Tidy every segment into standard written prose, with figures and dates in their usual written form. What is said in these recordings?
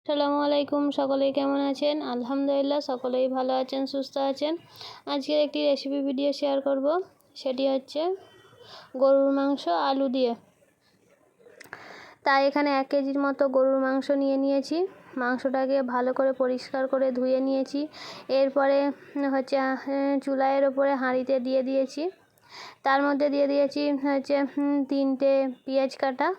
আসসালামু আলাইকুম, সকলেই কেমন আছেন? আলহামদুলিল্লাহ সকলেই ভালো আছেন, সুস্থ আছেন। আজকের একটি রেসিপি ভিডিও শেয়ার করব, সেটি হচ্ছে গরুর মাংস আলু দিয়ে। তাই এখানে 1 কেজির মতো গরুর মাংস নিয়েছি। মাংসটাকে ভালো করে পরিষ্কার করে ধুয়ে নিয়েছি। এরপরে হচ্ছে চুলার ওপরে হাঁড়িতে দিয়ে দিয়েছি। তার মধ্যে দিয়ে দিয়েছি হচ্ছে 3টে পেঁয়াজ কাটা,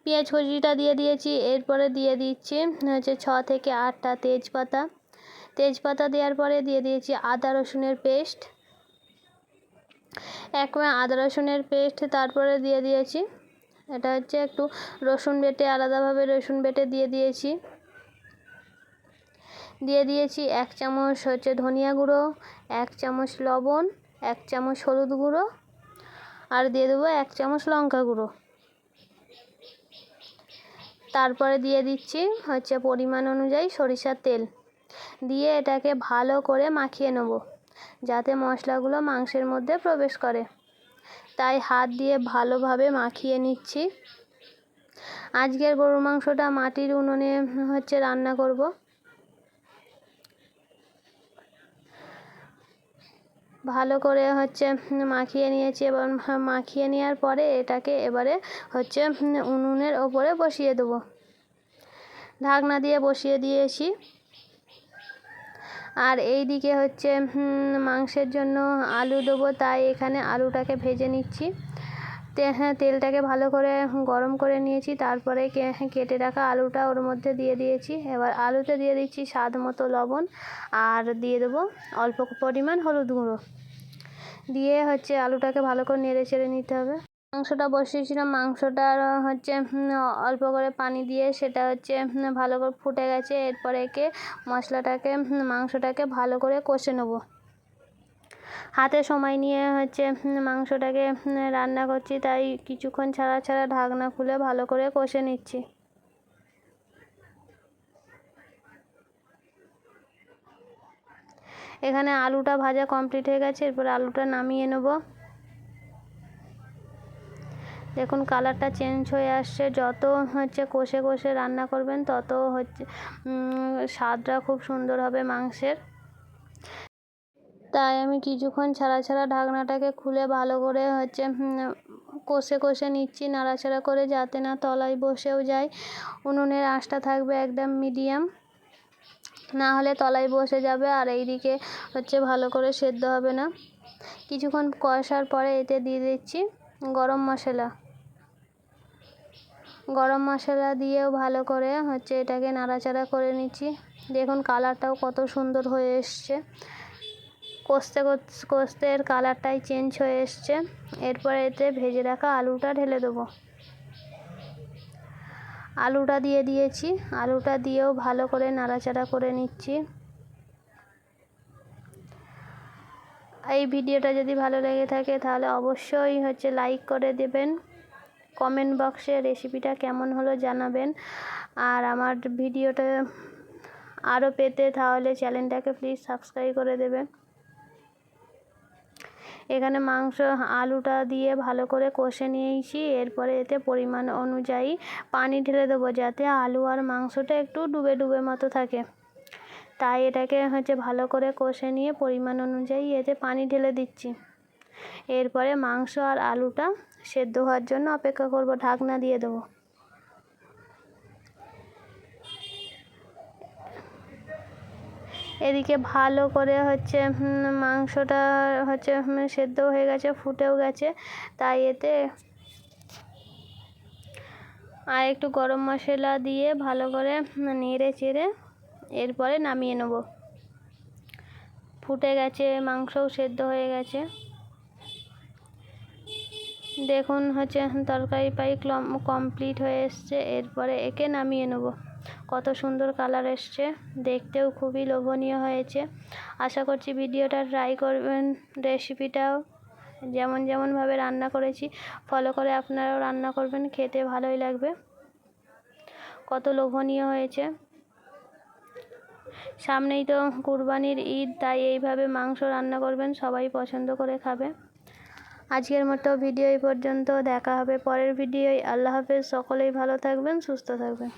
পেঁয়াজ কুচিটা দিয়ে দিয়েছি। এরপরে দিয়ে দিচ্ছি হচ্ছে 6 থেকে 8টা তেজপাতা দেওয়ার পরে দিয়ে দিয়েছি আদা রসুনের পেস্ট, আদা রসুনের পেস্ট। তারপরে দিয়ে দিয়েছি এটা হচ্ছে একটু রসুন বেটে, আলাদাভাবে রসুন বেটে দিয়ে দিয়েছি 1 চামচ হচ্ছে ধনিয়া গুঁড়ো, 1 চামচ লবণ, 1 চামচ হলুদ গুঁড়ো, আর দিয়ে দেবো 1 চামচ লঙ্কা গুঁড়ো। তারপরে দিয়ে দিচ্ছি হচ্ছে পরিমাণ অনুযায়ী সরিষার তেল, দিয়ে এটাকে ভালো করে মাখিয়ে নেব যাতে মশলাগুলো মাংসের মধ্যে প্রবেশ করে। তাই হাত দিয়ে ভালোভাবে মাখিয়ে নিচ্ছি। আজকের গরুর মাংসটা মাটির উনুনে হচ্ছে রান্না করব। ভালো করে হচ্ছে মাখিয়ে নিয়েছি এবং মাখিয়ে নেওয়ার পরে এটাকে এবারে হচ্ছে উনুনের ওপরে বসিয়ে দেবো। ঢাকনা দিয়ে বসিয়ে দিয়েছি। আর এই দিকে হচ্ছে মাংসের জন্য আলু দেবো, তাই এখানে আলুটাকে ভেজে নিচ্ছি। তেলটাকে ভালো করে গরম করে নিয়েছি। তারপরে কেটে রাখা আলুটা ওর মধ্যে দিয়ে দিয়েছি। এবার আলুতে দিয়ে দিচ্ছি স্বাদ মতো লবণ, আর দিয়ে দেবো অল্প পরিমাণ হলুদ গুঁড়ো। দিয়ে হচ্ছে আলুটাকে ভালো করে নেড়ে চেড়ে নিতে হবে। মাংসটা বসিয়েছিলাম, মাংসটার হচ্ছে অল্প করে পানি দিয়ে সেটা হচ্ছে ভালো করে ফুটে গেছে। এরপরে মাংসটাকে ভালো করে কষে নেব। হাতে সময় নিয়ে হচ্ছে মাংসটাকে রান্না করছি, তাই কিছুক্ষণ ছাড়া ছাড়া ঢাকনা খুলে ভালো করে কষে নিচ্ছি। এখানে আলুটা ভাজা কমপ্লিট হয়ে গেছে। এরপর আলুটা নামিয়ে নেব। দেখুন কালারটা চেঞ্জ হয়ে আসছে। যত হচ্ছে কষে কষে রান্না করবেন তত হচ্ছে স্বাদটা খুব সুন্দর হবে মাংসের। তাই আমি কিছুক্ষণ ছাড়া ছাড়া ঢাকনাটাকে খুলে ভালো করে হচ্ছে কষে নিচ্ছি, নাড়াচাড়া করে, যাতে না তলায় বসেও যায়। উনুনের আঁচটা থাকবে একদম মিডিয়াম, না হলে তলায় বসে যাবে আর এইদিকে হচ্ছে ভালো করে সেদ্ধ হবে না। কিছুক্ষণ কষার পরে এতে দিয়ে দিচ্ছি গরম মশলা দিয়েও ভালো করে হচ্ছে এটাকে নাড়াচাড়া করে নিচ্ছি। দেখুন কালারটাও কত সুন্দর হয়ে এসছে। কষতে কষতে এর কালারটাই চেঞ্জ হয়ে এসছে। এরপরে এতে ভেজে রাখা আলুটা ঢেলে দেবো। আলুটা দিয়ে দিয়েছি, আলুটা দিয়েও ভালো করে নাড়াচাড়া করে নিচ্ছি। এই ভিডিওটা যদি ভালো লেগে থাকে তাহলে অবশ্যই হচ্ছে লাইক করে দেবেন। কমেন্ট বক্সে রেসিপিটা কেমন হলো জানাবেন। আর আমার ভিডিওটা আরও পেতে তাহলে চ্যানেলটাকে প্লিজ সাবস্ক্রাইব করে দেবেন। এখানে আলুটা দিয়ে ভালো করে কষে নিয়েছি। এরপরে এতে পরিমাণ অনুযায়ী পানি ঢেলে দেবো, যাতে আলু আর মাংসটা একটু ডুবে ডুবে মতো থাকে। তাই এটাকে হচ্ছে ভালো করে কষে নিয়ে পরিমাণ অনুযায়ী এতে পানি ঢেলে দিচ্ছি। এরপরে মাংস আর আলুটা সেদ্ধ হওয়ার জন্য অপেক্ষা করব, ঢাকনা দিয়ে দেবো। এদিকে ভালো করে হচ্ছে মাংসটা হচ্ছে সেদ্ধ হয়ে গেছে, ফুটেও গেছে। তাই এতে আর একটু গরম মশলা দিয়ে ভালো করে নেড়ে চেড়ে এরপরে নামিয়ে নেব। ফুটে গেছে, মাংসও সেদ্ধ হয়ে গেছে। দেখুন হচ্ছে তরকারি কমপ্লিট হয়ে এসছে। এরপরে একে নামিয়ে নেব। কত সুন্দর কালার এসছে, দেখতেও খুবই লোভনীয় হয়েছে। আশা করছি ভিডিওটা ট্রাই করবেন। রেসিপিটাও যেমনভাবে রান্না করেছি ফলো করে আপনারাও রান্না করবেন, খেতে ভালোই লাগবে। কত লোভনীয় হয়েছে। সামনেই তো কুরবানির ঈদ, তাই এইভাবে মাংস রান্না করবেন, সবাই পছন্দ করে খাবে। আজকের মতো ভিডিও এই পর্যন্ত, দেখা হবে পরের ভিডিওয়। আল্লাহ হাফেজ, সকলেই ভালো থাকবেন, সুস্থ থাকবেন।